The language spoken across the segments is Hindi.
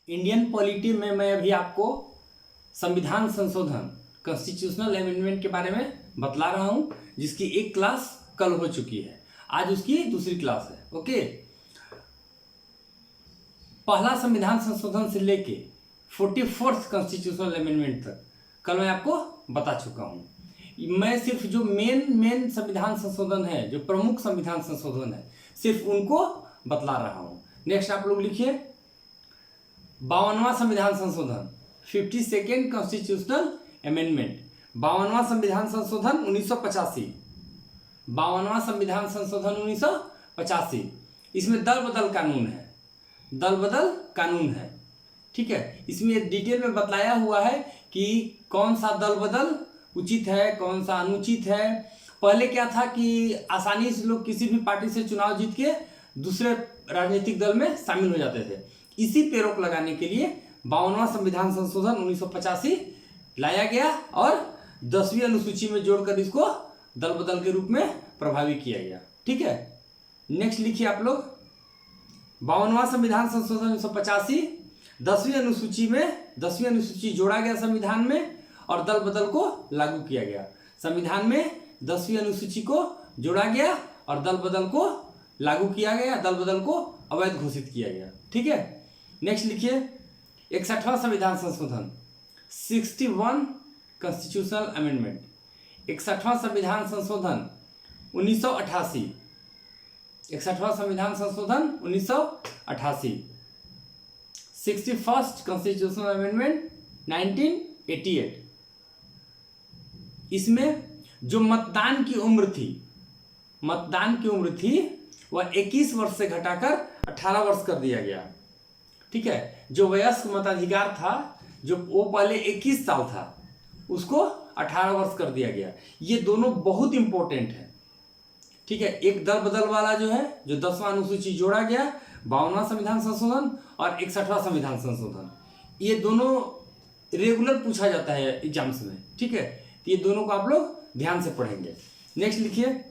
इंडियन पॉलिटी में मैं अभी आपको संविधान संशोधन कॉन्स्टिट्यूशनल अमेंडमेंट के बारे में बतला रहा हूं, जिसकी एक क्लास कल हो चुकी है। आज उसकी दूसरी क्लास है। ओके, पहला संविधान संशोधन से लेके 44th कॉन्स्टिट्यूशनल अमेंडमेंट तक कल मैं आपको बता चुका हूं। मैं सिर्फ जो मेन संविधान संशोधन है, जो प्रमुख संविधान संशोधन है, सिर्फ उनको बतला रहा हूं। नेक्स्ट आप लोग लिखिए 52वां संविधान संशोधन 52nd कॉन्स्टिट्यूशनल अमेंडमेंट। 52वां संविधान संशोधन 1985। 52वां संविधान संशोधन 1985। इसमें दल बदल कानून है, दल बदल कानून है। ठीक है, इसमें डिटेल में बतलाया हुआ है कि कौन सा दल बदल उचित है, कौन सा अनुचित है। पहले क्या था कि आसानी से लोग किसी भी पार्टी से चुनाव जीत के दूसरे राजनीतिक दल में शामिल हो जाते थे। इसी पे रोक लगाने के लिए 52वां संविधान संशोधन 1985 लाया गया और 10वीं अनुसूची में जोड़कर इसको दल बदल के रूप में प्रभावी किया गया। ठीक है, नेक्स्ट लिखिए आप लोग 52वां संविधान संशोधन 1985 10वीं अनुसूची जोड़ा गया संविधान में और दल बदल को लागू किया गया। संविधान में 10वीं अनुसूची को जोड़ा गया और दल बदल को लागू किया गया, दल बदल को अवैध घोषित किया गया। ठीक है, नेक्स्ट लिखिए 61वां संविधान संशोधन 61 कॉन्स्टिट्यूशनल अमेंडमेंट। 61वां संविधान संशोधन 1988। 61वां संविधान संशोधन 1988। 61st constitutional amendment 1988। इसमें जो मतदान की उम्र थी वह 21 वर्ष से घटाकर 18 वर्ष कर दिया गया। ठीक है, जो वयस्क मताधिकार था, जो वो पहले 21 साल था, उसको 18 वर्ष कर दिया गया। ये दोनों बहुत इंपॉर्टेंट है। ठीक है, एक दल बदल वाला जो है, जो 10वां अनुसूची जोड़ा गया, 52वां संविधान संशोधन और 61वां संविधान संशोधन, ये दोनों रेगुलर पूछा जाता है एग्जाम्स में। ठीक है, तो ये दोनों को आप लोग ध्यान से पढ़ेंगे। नेक्स्ट लिखिए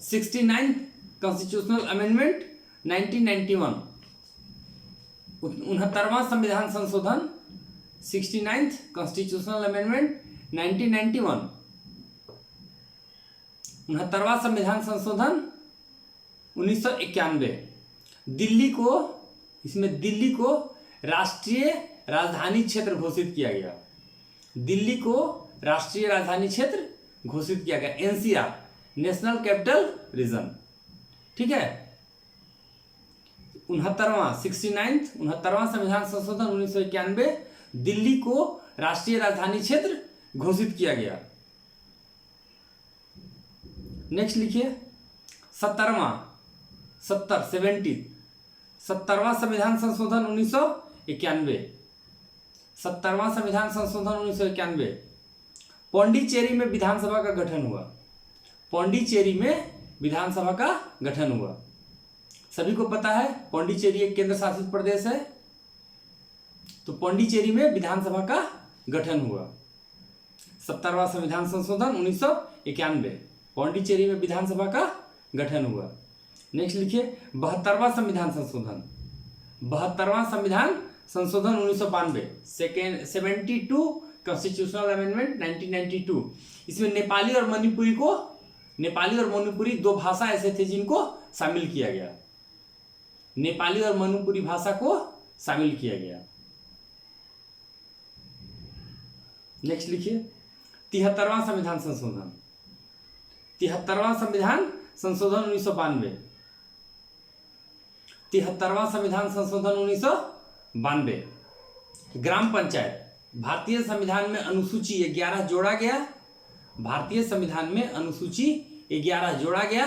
69 कॉन्स्टिट्यूशनल अमेंडमेंट 1991। 69वां संविधान संशोधन 69th कॉन्स्टिट्यूशनल अमेंडमेंट 1991। 69वां संविधान संशोधन 1991। दिल्ली को राष्ट्रीय राजधानी क्षेत्र घोषित किया गया। दिल्ली को राष्ट्रीय राजधानी क्षेत्र घोषित किया गया, एनसीआर, नेशनल कैपिटल रीजन। ठीक है, 69वां संविधान संशोधन 1991 दिल्ली को राष्ट्रीय राजधानी क्षेत्र घोषित किया गया। नेक्स्ट लिखिए 70वां संविधान संशोधन 1991। 70वां संविधान संशोधन 1991। पौंडीचेरी में विधानसभा का गठन हुआ। पौंडीचेरी में विधानसभा का गठन हुआ। सभी को पता है पौंडीचेरी एक केंद्र शासित प्रदेश है, तो पौंडीचेरी में विधानसभा का गठन हुआ। 70वां संविधान संशोधन 1991, पौंडीचेरी में विधानसभा का गठन हुआ। नेक्स्ट लिखिए 72वां संविधान संशोधन। 72वां संविधान संशोधन 1992, 72 कॉन्स्टिट्यूशनल अमेंडमेंट 1992। इसमें नेपाली और मणिपुरी दो भाषा ऐसे थे जिनको शामिल किया गया। नेपाली और मणिपुरी भाषा को शामिल किया गया। नेक्स्ट लिखिए 73वां संविधान संशोधन। 73वां संविधान संशोधन 1992। 73वां संविधान संशोधन 1992। ग्राम पंचायत, भारतीय संविधान में अनुसूची 11 जोड़ा गया। भारतीय संविधान में अनुसूची 11 जोड़ा गया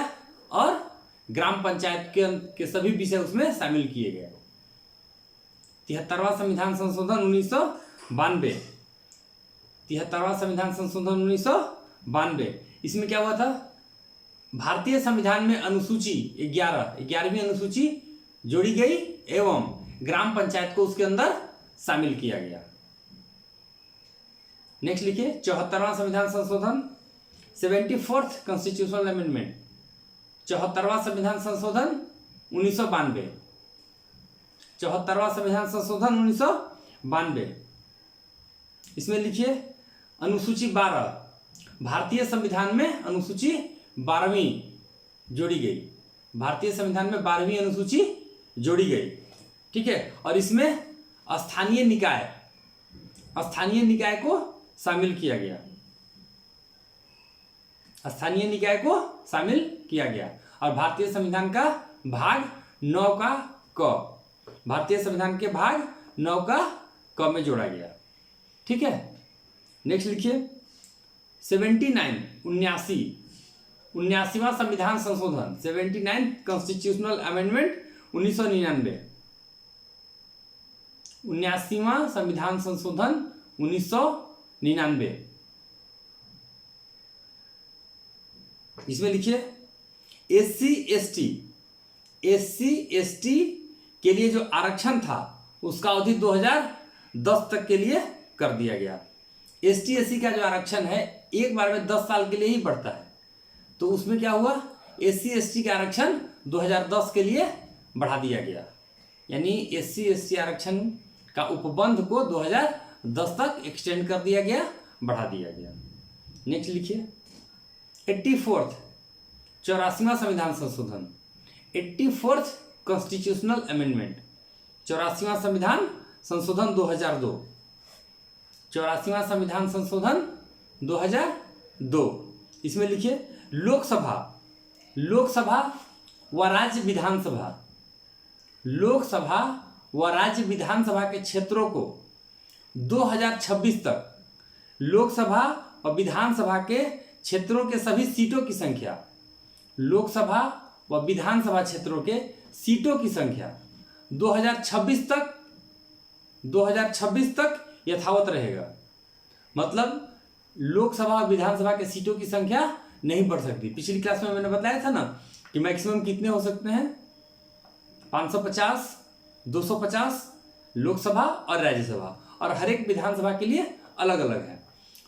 और ग्राम पंचायत के सभी विषय उसमें शामिल किए गए। 73वां संविधान संशोधन 1992। 73वां संविधान संशोधन 1992। इसमें क्या हुआ था, भारतीय संविधान में अनुसूची 11वीं अनुसूची जोड़ी गई एवं ग्राम पंचायत को उसके अंदर शामिल किया गया। नेक्स्ट लिखिए 74वां संविधान संशोधन 74th कॉन्स्टिट्यूशनल अमेंडमेंट। 74वां संविधान संशोधन 1992। 74वां संविधान संशोधन 1992। इसमें लिखिए अनुसूची 12, भारतीय संविधान में अनुसूची 12वीं जोड़ी गई। भारतीय संविधान में 12वीं अनुसूची जोड़ी गई, ठीक है। और इसमें स्थानीय निकाय को शामिल किया गया, स्थानीय निकाय को शामिल किया गया। और भारतीय संविधान का भाग 9 का क, भारतीय संविधान के भाग 9 का क में जोड़ा गया, ठीक है। नेक्स्ट लिखिए 79वां संविधान संशोधन, 79 कॉन्स्टिट्यूशनल अमेंडमेंट 1999। 79वां संविधान संशोधन 1999। इसमें लिखिए एससी एसटी के लिए जो आरक्षण था उसका अवधि 2010 तक के लिए कर दिया गया। एसटी एससी का जो आरक्षण है एक बार में 10 साल के लिए ही बढ़ता है, तो उसमें क्या हुआ, एससी एसटी का आरक्षण 2010 के लिए बढ़ा दिया गया। यानी एससी एसटी आरक्षण का उपबंध को 2010 तक एक्सटेंड कर दिया गया, बढ़ा दिया गया। नेक्स्ट लिखिए 84वां संविधान संशोधन, 84th कॉन्स्टिट्यूशनल अमेंडमेंट, 84वां संविधान संशोधन 2002। 84वां संविधान संशोधन 2002। इसमें लिखिए लोकसभा व राज्य विधानसभा, लोकसभा व राज्य विधानसभा के क्षेत्रों को 2026 तक, लोकसभा व विधानसभा के क्षेत्रों के सभी सीटों की संख्या, लोकसभा व विधानसभा क्षेत्रों के सीटों की संख्या 2026 तक यथावत रहेगा। मतलब लोकसभा और विधानसभा के सीटों की संख्या नहीं बढ़ सकती। पिछली क्लास में मैंने बताया था ना कि मैक्सिमम कितने हो सकते हैं, 550, 250 लोकसभा और राज्यसभा, और हर एक विधानसभा के लिए अलग अलग है।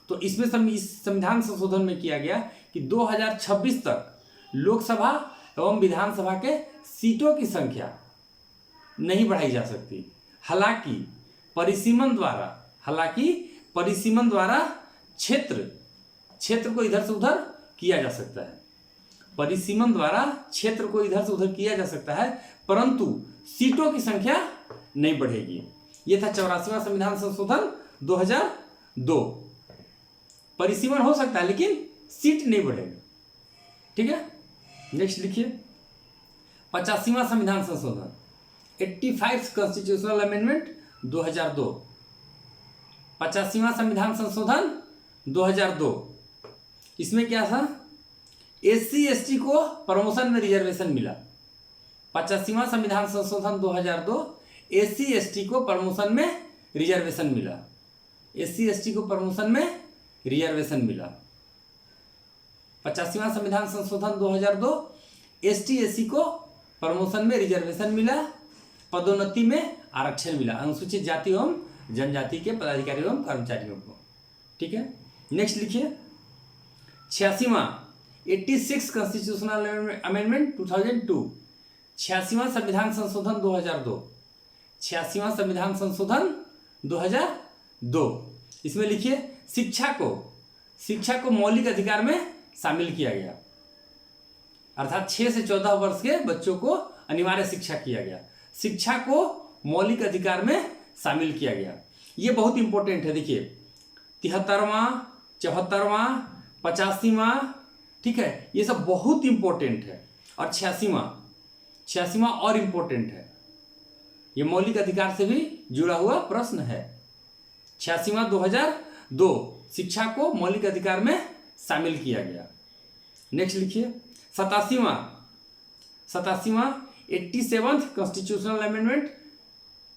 तो इसमें इस संविधान संशोधन में किया गया कि 2026 तक लोकसभा एवं विधानसभा के सीटों की संख्या नहीं बढ़ाई जा सकती। हालांकि परिसीमन द्वारा क्षेत्र को इधर से उधर किया जा सकता है। परिसीमन द्वारा क्षेत्र को इधर से उधर किया जा सकता है, परंतु सीटों की संख्या नहीं बढ़ेगी। यह था 84वां संविधान संशोधन 2002। परिसीमन हो सकता है लेकिन सीट नहीं बढ़ेगी, ठीक है। नेक्स्ट लिखिए 85वां संविधान संशोधन, 85th कॉन्स्टिट्यूशनल अमेंडमेंट 2002। 85वां संविधान संशोधन 2002। इसमें क्या था, एससी एसटी को प्रमोशन में रिजर्वेशन मिला। 85वां संविधान संशोधन 2002, एससी एसटी को प्रमोशन में रिजर्वेशन मिला। एससी एसटी को प्रमोशन में रिजर्वेशन मिला। 85वां संविधान संशोधन 2002, एसटी एससी को प्रमोशन में रिजर्वेशन मिला, पदोन्नति में आरक्षण मिला अनुसूचित जाति एवं जनजाति के पदाधिकारी एवं कर्मचारियों को, ठीक है। नेक्स्ट लिखिए 86वां 86 कॉन्स्टिट्यूशनल अमेंडमेंट 2002। 86वां संविधान संशोधन 2002। 86वां संविधान संशोधन 2002। इसमें लिखिए शिक्षा को मौलिक अधिकार में शामिल किया गया, अर्थात 6 से 14 वर्ष के बच्चों को अनिवार्य शिक्षा किया गया। शिक्षा को मौलिक अधिकार में शामिल किया गया। ये बहुत इंपॉर्टेंट है। देखिए 73वां, 74वां, 85वां, ठीक है, ये सब बहुत इंपॉर्टेंट है। और 86वां और इंपॉर्टेंट है। ये मौलिक अधिकार से भी जुड़ा हुआ प्रश्न है। 86वां 2002 शिक्षा को मौलिक अधिकार में शामिल किया गया। नेक्स्ट लिखिए 87वां 87th कॉन्स्टिट्यूशनल अमेंडमेंट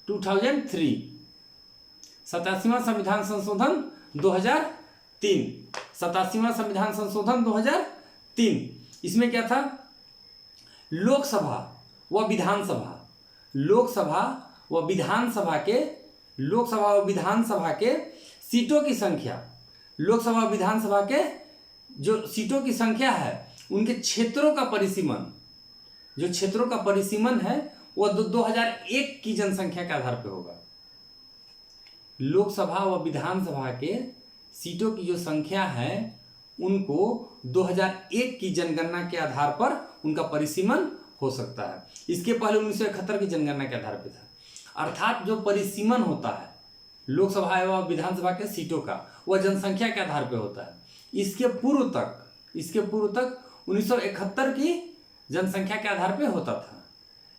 2003। 87वां संविधान संशोधन 2003। 87वां संविधान संशोधन 2003। इसमें क्या था, लोकसभा व विधानसभा के सीटों की संख्या, लोकसभा विधानसभा के जो सीटों की संख्या है उनके क्षेत्रों का परिसीमन, जो क्षेत्रों का परिसीमन है वो 2001 की जनसंख्या के आधार पे होगा। लोकसभा व विधानसभा के सीटों की जो संख्या है उनको 2001 की जनगणना के आधार पर उनका परिसीमन हो सकता है। इसके पहले 1971 की जनगणना के आधार पर था। अर्थात जो परिसीमन होता है लोकसभा एवं विधानसभा के सीटों का, वह जनसंख्या के आधार पर होता है। इसके पूर्व तक 1971 की जनसंख्या के आधार पर होता था,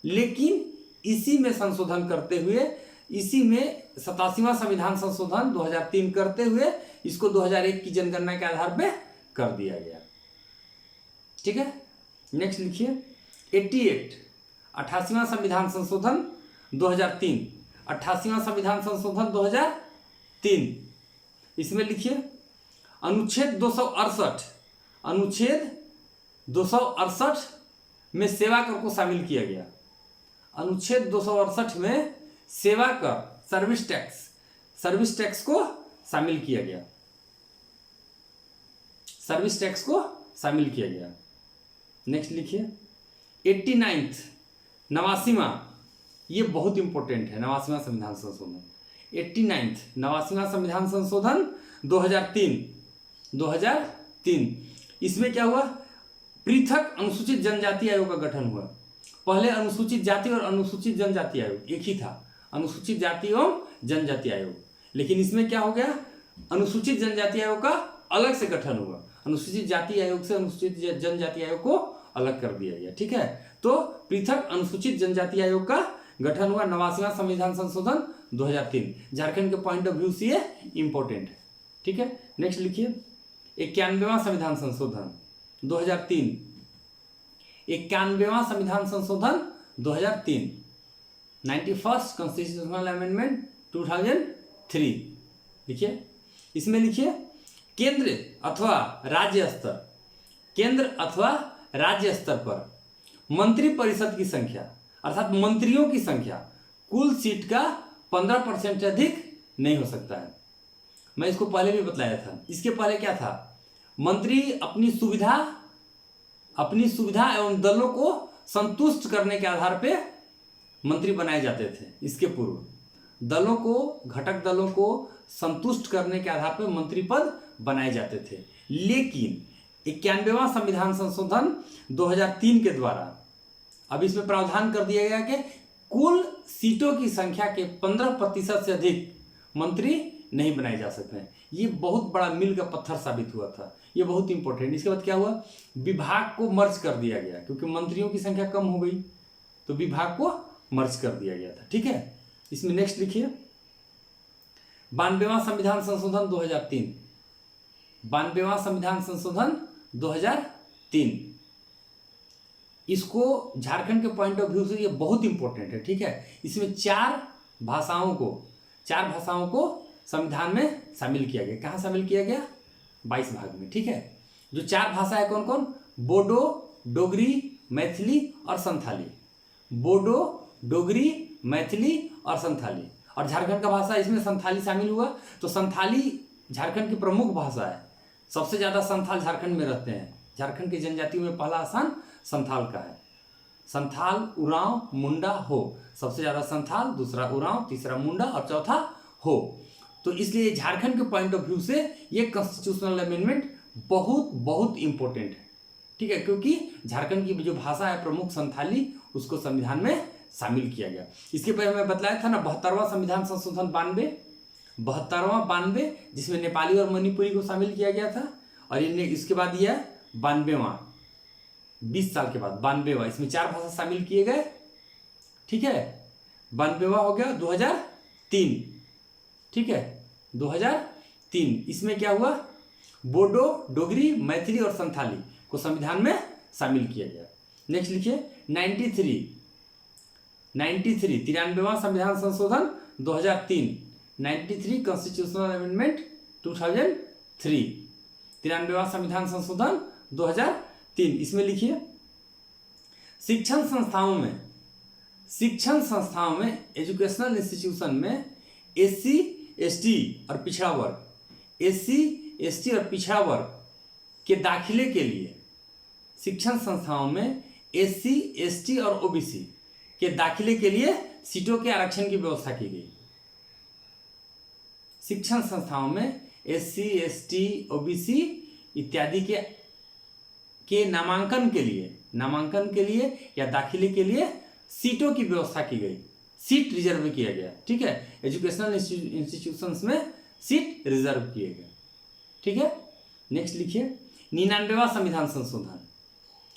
लेकिन इसी में संशोधन करते हुए, इसी में 87वां संविधान संशोधन 2003 करते हुए इसको 2001 की जनगणना के आधार पे कर दिया गया। ठीक है, नेक्स्ट लिखिए 88 88वां संविधान संशोधन 2003, 88वां संविधान संशोधन 2003। इसमें लिखिए अनुच्छेद 268 में सेवा कर को शामिल किया गया। अनुच्छेद 268 में सेवा कर सर्विस टैक्स को शामिल किया गया। सर्विस टैक्स को शामिल किया गया। नेक्स्ट लिखिए 89 89वां, ये बहुत इंपॉर्टेंट है, 89वां संविधान संशोधन 89 89वां संविधान संशोधन 2003। इसमें क्या हुआ, पृथक अनुसूचित जनजाति आयोग का गठन हुआ। पहले अनुसूचित जाति और अनुसूचित जनजाति आयोग एक ही था, अनुसूचित जाति एवं जनजाति आयोग, लेकिन इसमें क्या हो गया, अनुसूचित जनजाति आयोग का अलग से गठन हुआ। अनुसूचित जाति आयोग से अनुसूचित जनजाति आयोग को अलग कर दिया गया। ठीक है, तो पृथक अनुसूचित जनजाति आयोग का गठन हुआ। 89वां संविधान संशोधन 2003 झारखंड के पॉइंट ऑफ व्यू से ये इंपॉर्टेंट है। ठीक है, नेक्स्ट लिखिए 91वां संविधान संशोधन 2003, 91वां संविधान संशोधन 2003, 91st कॉन्स्टिट्यूशनल अमेंडमेंट 2003। लिखिए, इसमें लिखिए केंद्र अथवा राज्य स्तर पर मंत्री परिषद की संख्या, अर्थात मंत्रियों की संख्या कुल सीट का 15% से अधिक नहीं हो सकता है। मैं इसको पहले भी बतलाया था। इसके पहले क्या था, मंत्री अपनी सुविधा एवं दलों को संतुष्ट करने के आधार पे मंत्री बनाए जाते थे। इसके पूर्व घटक दलों को संतुष्ट करने के आधार पर मंत्री पद बनाए जाते थे, लेकिन 91वां संविधान संशोधन 2003 के द्वारा अब इसमें प्रावधान कर दिया गया कि कुल सीटों की संख्या के 15% से अधिक मंत्री नहीं बनाए जा सकते हैं। ये बहुत बड़ा मील का पत्थर साबित हुआ था, ये बहुत इंपॉर्टेंट। इसके बाद क्या हुआ, विभाग को मर्ज कर दिया गया, क्योंकि मंत्रियों की संख्या कम हो गई तो विभाग को मर्ज कर दिया गया था। ठीक है, इसमें नेक्स्ट लिखिए 92वां संविधान संशोधन 2003, 92वां संविधान संशोधन 2003। इसको झारखंड के पॉइंट ऑफ व्यू से ये बहुत इंपॉर्टेंट है। ठीक है, इसमें चार भाषाओं को संविधान में शामिल किया गया। कहाँ शामिल किया गया, 22 भाग में। ठीक है, जो चार भाषा है कौन कौन, बोडो, डोगरी, मैथिली और संथाली। बोडो, डोगरी, मैथिली और संथाली। और झारखंड का भाषा इसमें संथाली शामिल हुआ। तो संथाली झारखंड की प्रमुख भाषा है, सबसे ज़्यादा संथाल झारखंड में रहते हैं। झारखंड की जनजातियों में पहला स्थान संथाल का है। संथाल, उरांव, मुंडा, हो, सबसे ज़्यादा संथाल, दूसरा उरांव, तीसरा मुंडा और चौथा हो। तो इसलिए झारखंड के पॉइंट ऑफ व्यू से ये कॉन्स्टिट्यूशनल अमेंडमेंट बहुत बहुत इंपॉर्टेंट है। ठीक है, क्योंकि झारखंड की जो भाषा है प्रमुख संथाली, उसको संविधान में शामिल किया गया। इसके पहले मैं बताया था ना 72वां संविधान संशोधन 92, जिसमें नेपाली और मणिपुरी को शामिल किया गया था। और इसके बाद यह 92वां, 20 साल के बाद 92वां, इसमें चार भाषा शामिल किए गए। ठीक है, 92वां हो गया 2003। ठीक है, 2003। इसमें क्या हुआ, बोडो, डोगरी, मैथिली और संथाली को संविधान में शामिल किया गया। नेक्स्ट लिखिए 93, 93वां संविधान संशोधन 2003, 93 कॉन्स्टिट्यूशनल अमेंडमेंट 2003, 93वां संविधान संशोधन 2003। इसमें लिखिए शिक्षण संस्थाओं में एजुकेशनल इंस्टीट्यूशन में SC, ST और पिछड़ा वर्ग के दाखिले के लिए शिक्षण संस्थाओं में SC, ST और OBC के दाखिले के लिए सीटों के आरक्षण की व्यवस्था की गई। शिक्षण संस्थाओं में SC, ST, OBC इत्यादि के नामांकन के लिए या दाखिले के लिए सीटों की व्यवस्था की गई, सीट रिजर्व किया गया। ठीक है, एजुकेशनल इंस्टीट्यूशंस में सीट रिजर्व किए गए। ठीक है, नेक्स्ट लिखिए 99वां संविधान संशोधन,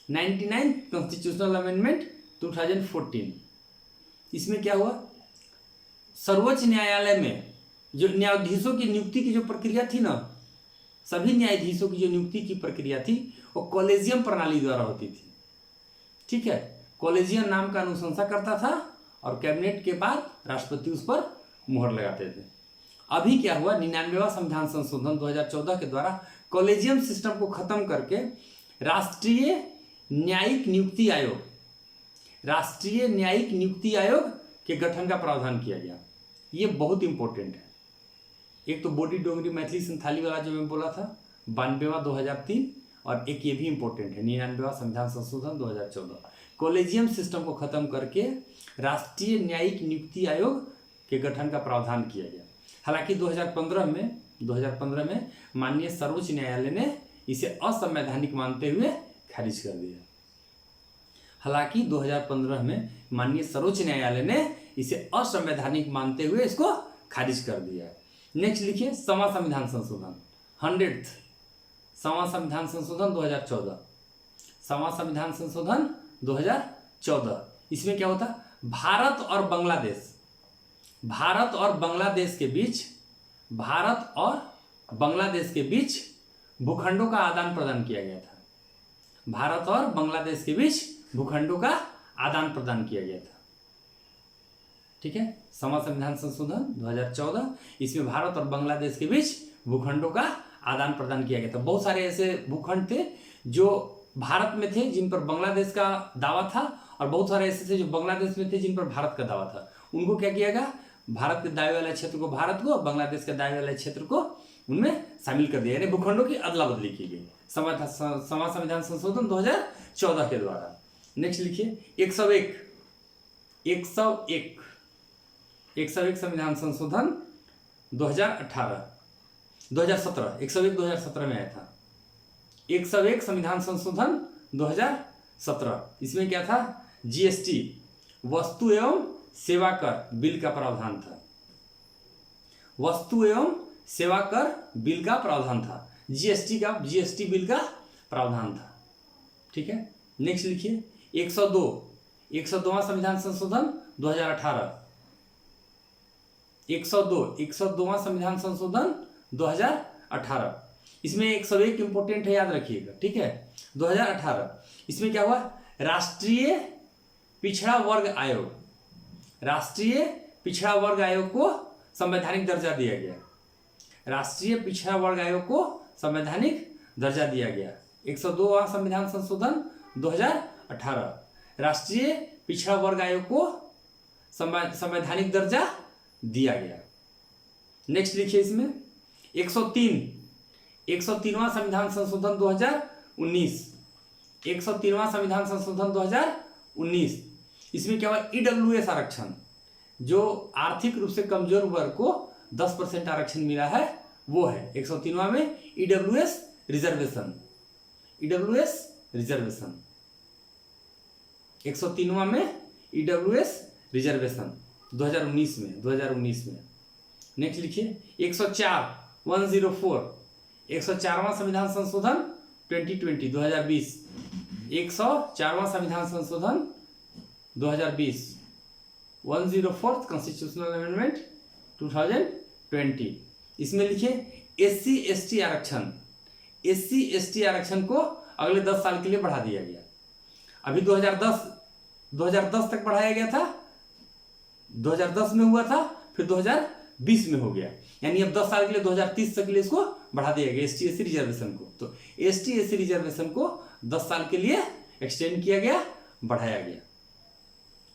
99 कॉन्स्टिट्यूशनल अमेंडमेंट 2014। इसमें क्या हुआ, सर्वोच्च न्यायालय में जो न्यायाधीशों की नियुक्ति की जो प्रक्रिया थी ना, सभी न्यायाधीशों की जो नियुक्ति की प्रक्रिया थी वो कॉलेजियम प्रणाली द्वारा होती थी। ठीक है, कॉलेजियम नाम का अनुशंसा करता था और कैबिनेट के बाद राष्ट्रपति उस पर मुहर लगाते थे। अभी क्या हुआ, 99वां संविधान संशोधन 2014 के द्वारा कॉलेजियम सिस्टम को खत्म करके राष्ट्रीय न्यायिक नियुक्ति आयोग के गठन का प्रावधान किया गया। ये बहुत इंपॉर्टेंट है। एक तो बोडी डोगरी मैथिली संथाली वाला जो मैं बोला था 92वां 2003, और एक ये भी इंपॉर्टेंट है 99वां संविधान संशोधन 2014। कॉलेजियम सिस्टम को खत्म करके राष्ट्रीय न्यायिक नियुक्ति आयोग के गठन का प्रावधान किया गया। हालांकि 2015 में माननीय सर्वोच्च न्यायालय ने इसे असंवैधानिक मानते हुए खारिज कर दिया। हालांकि 2015 में माननीय सर्वोच्च न्यायालय ने इसे असंवैधानिक मानते हुए इसको खारिज कर दिया। नेक्स्ट लिखिए 6वां संविधान संशोधन, 100th 6वां संविधान संशोधन 2014। 6वां संविधान संशोधन 2014, इसमें क्या होता, भारत और बांग्लादेश के बीच भूखंडों का आदान प्रदान किया गया था। भारत और बांग्लादेश के बीच भूखंडों का आदान प्रदान किया गया था। ठीक है, 6वां संविधान संशोधन 2014, इसमें भारत और बांग्लादेश के बीच भूखंडों का आदान प्रदान किया गया था। बहुत सारे ऐसे भूखंड थे जो भारत में थे जिन पर बांग्लादेश का दावा था, और बहुत सारे ऐसे थे जो बांग्लादेश में थे जिन पर भारत का दावा था। उनको क्या किया गया, भारत के दावे वाले क्षेत्र को भारत को, बांग्लादेश के दावे वाले क्षेत्र को उनमें शामिल कर दिया, यानी भूखंडों की अदला बदली की गई 6वां संविधान संशोधन 2014 के द्वारा। नेक्स्ट लिखिए 101 संविधान संशोधन 2017 में आया था। 101 संविधान संशोधन 2017, इसमें क्या था, GST वस्तु एवं सेवा कर बिल का प्रावधान था। वस्तु एवं सेवा कर बिल का प्रावधान था, जीएसटी बिल का प्रावधान था। ठीक है, नेक्स्ट लिखिए 102वां संविधान संशोधन 2018। 102वां संविधान संशोधन 2018, इसमें 101 इंपोर्टेंट है, याद रखिएगा। ठीक है, 2018, इसमें क्या हुआ, राष्ट्रीय पिछड़ा वर्ग आयोग को संवैधानिक दर्जा दिया गया। राष्ट्रीय पिछड़ा वर्ग आयोग को संवैधानिक दर्जा दिया गया। 102वां संविधान संशोधन 2018, राष्ट्रीय पिछड़ा वर्ग आयोग को संवैधानिक दर्जा दिया गया। नेक्स्ट लिखिए इसमें 103वां संविधान संशोधन 2019। 103वां संविधान संशोधन 2019, इसमें क्या हुआ, EWS आरक्षण, जो आर्थिक रूप से कमजोर वर्ग को 10% आरक्षण मिला है, वो है 103वां में EWS रिजर्वेशन। 103वां में EWS रिजर्वेशन 2019 में। नेक्स्ट लिखिए 104वां संविधान संशोधन 2020। 104वां संविधान संशोधन 2020, 104th कॉन्स्टिट्यूशनल अमेंडमेंट 2020। इसमें लिखिए SC/ST आरक्षण को अगले 10 साल के लिए बढ़ा दिया गया। अभी 2010 तक बढ़ाया गया था, 2010 में हुआ था, फिर 2020 में हो गया, यानी अब 10 साल के लिए 2030 तक के लिए इसको बढ़ा दिया गया ST/SC रिजर्वेशन को। तो ST/SC रिजर्वेशन को 10 साल के लिए एक्सटेंड किया गया, बढ़ाया गया।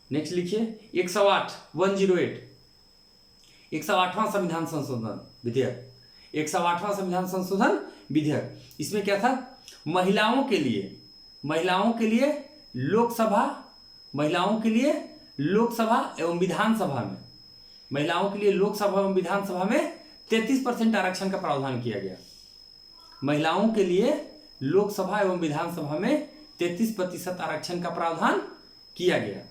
नेक्स्ट लिखिए 108वां संविधान संशोधन विधेयक। 108वां संविधान संशोधन विधेयक, इसमें क्या था, महिलाओं के लिए लोकसभा, महिलाओं के लिए लोकसभा एवं विधानसभा में, महिलाओं के लिए लोकसभा एवं विधानसभा में 33% आरक्षण का प्रावधान किया गया। महिलाओं के लिए लोकसभा एवं विधानसभा में 33% आरक्षण का प्रावधान किया गया।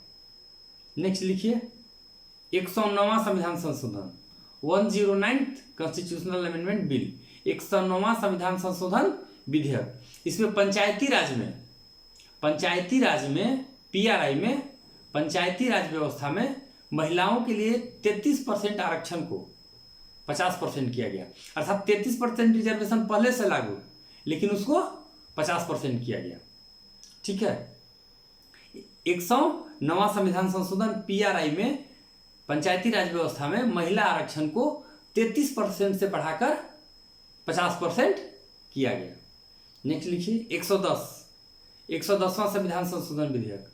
नेक्स्ट लिखिए 109वां संविधान संशोधन, 109th कॉन्स्टिट्यूशनल अमेंडमेंट बिल, 109वां संविधान संशोधन विधेयक। इसमें पंचायती राज में पीआरआई में, पंचायती राज व्यवस्था में महिलाओं के लिए 33% आरक्षण को 50% किया गया। अर्थात 33% रिजर्वेशन पहले से लागू, लेकिन उसको 50% किया गया। ठीक है, 109वां संविधान संशोधन पीआरआई में पंचायती राज व्यवस्था में महिला आरक्षण को 33% से बढ़ाकर 50% किया गया। नेक्स्ट लिखिए 110वां संविधान संशोधन विधेयक,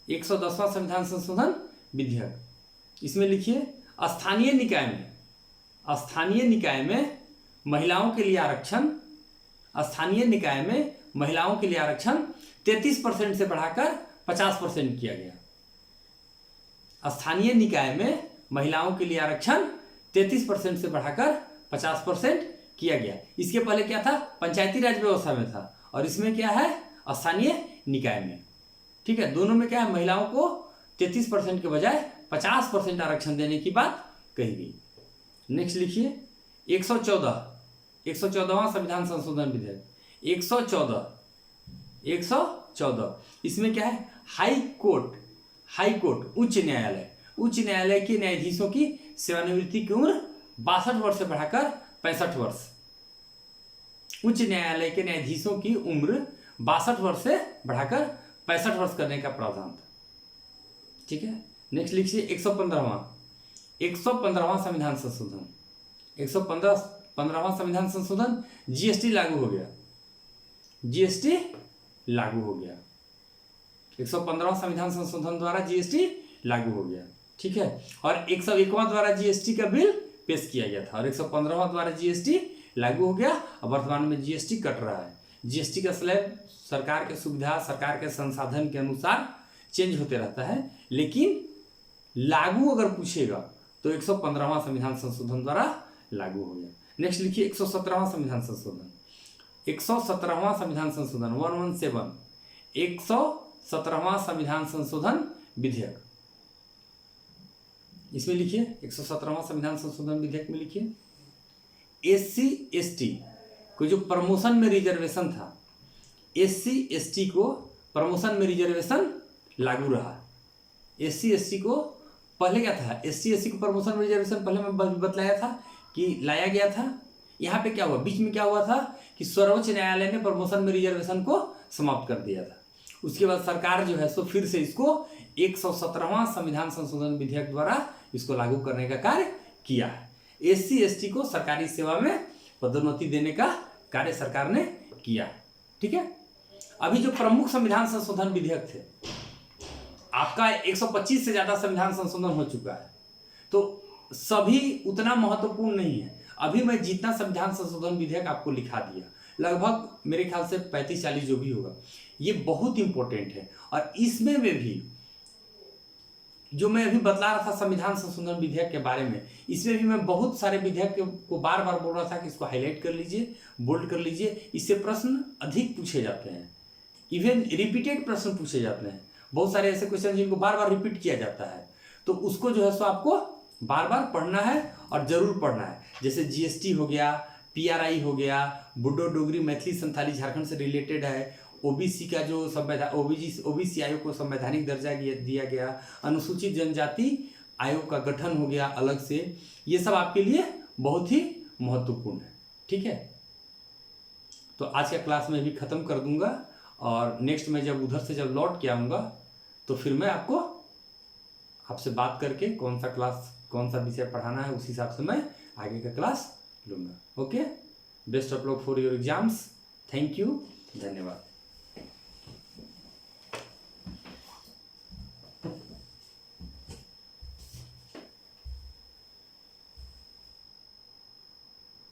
110वां संविधान संशोधन विधेयक। इसमें लिखिए स्थानीय निकाय में महिलाओं के लिए आरक्षण, स्थानीय निकाय में महिलाओं के लिए आरक्षण 33% से बढ़ाकर 50% किया गया। स्थानीय निकाय में महिलाओं के लिए आरक्षण 33% से बढ़ाकर 50% किया गया। इसके पहले क्या था, पंचायती राज व्यवस्था में था, और इसमें क्या है, स्थानीय निकाय में। ठीक है, दोनों में क्या है, महिलाओं को 33% के बजाय 50% आरक्षण देने की बात कही गई। नेक्स्ट लिखिए 114वां संविधान संशोधन विधेयक, 114। इसमें क्या है, हाई कोर्ट उच्च न्यायालय के न्यायाधीशों की सेवानिवृत्ति की उम्र 62 वर्ष से बढ़ाकर 65 वर्ष। उच्च न्यायालय के न्यायाधीशों की उम्र 62 वर्ष से बढ़ाकर 65 वर्ष करने का प्रावधान था। ठीक है, नेक्स्ट लिखिए 115वां संविधान संशोधन, 115वां संविधान संशोधन, जीएसटी लागू हो गया। 115वां संविधान संशोधन द्वारा जीएसटी लागू हो गया। ठीक है, और 101वां द्वारा जीएसटी का बिल पेश किया गया था, और 115वां द्वारा जीएसटी लागू हो गया। और वर्तमान में जीएसटी कट रहा है। जीएसटी का स्लैब सरकार के सुविधा, सरकार के संसाधन के अनुसार चेंज होते रहता है, लेकिन लागू अगर पूछेगा तो 115वां संविधान संशोधन द्वारा लागू हो गया। नेक्स्ट लिखिए 117वां संविधान संशोधन, 117वां संविधान संशोधन 117, 117वां संविधान संशोधन विधेयक। इसमें लिखिए 117वां संविधान संशोधन विधेयक में लिखिए SC ST को जो प्रमोशन में रिजर्वेशन था, SC ST को प्रमोशन में रिजर्वेशन लागू रहा। SC ST को पहले क्या था, SC ST को प्रमोशन में रिजर्वेशन पहले मैं बतलाया था कि लाया गया था। यहाँ पे क्या हुआ, बीच में क्या हुआ था कि सर्वोच्च न्यायालय ने प्रमोशन में रिजर्वेशन को समाप्त कर दिया था। उसके बाद सरकार जो है सो फिर से इसको 117वां संविधान संशोधन विधेयक द्वारा इसको लागू करने का कार्य किया है। SC ST को सरकारी सेवा में पदोन्नति देने का कार्य सरकार ने किया है। ठीक है, अभी जो प्रमुख संविधान संशोधन विधेयक थे, आपका 125 से ज्यादा संविधान संशोधन हो चुका है, तो सभी उतना महत्वपूर्ण नहीं है। अभी मैं जितना संविधान संशोधन विधेयक आपको लिखा दिया, लगभग मेरे ख्याल से 35-40 जो भी होगा, ये बहुत इंपॉर्टेंट है। और इसमें में भी जो मैं अभी बतला रहा था संविधान संशोधन विधेयक के बारे में, इसमें भी मैं बहुत सारे विधेयक को बार बार बोल रहा था कि इसको हाईलाइट कर लीजिए, बोल्ड कर लीजिए। इससे प्रश्न अधिक पूछे जाते हैं, इवन रिपीटेड प्रश्न पूछे जाते हैं। बहुत सारे ऐसे क्वेश्चन जिनको बार बार रिपीट किया जाता है, तो उसको जो है सो आपको बार बार पढ़ना है और जरूर पढ़ना है। जैसे जीएसटी हो गया, पीआरआई हो गया, बुड्डो डोगरी मैथिली संथाली झारखंड से रिलेटेड है, ओबीसी का जो संवैधान ओबीसी आयोग को संवैधानिक दर्जा दिया गया, अनुसूचित जनजाति आयोग का गठन हो गया अलग से, ये सब आपके लिए बहुत ही महत्वपूर्ण है। ठीक है, तो आज का क्लास मैं भी खत्म कर दूंगा, और नेक्स्ट मैं जब उधर से जब लौट के आऊँगा तो फिर मैं आपसे बात करके कौन सा विषय पढ़ाना है, उस हिसाब से मैं आगे का क्लास लूँगा। Okay, best of luck for your exams. Thank you, धन्यवाद।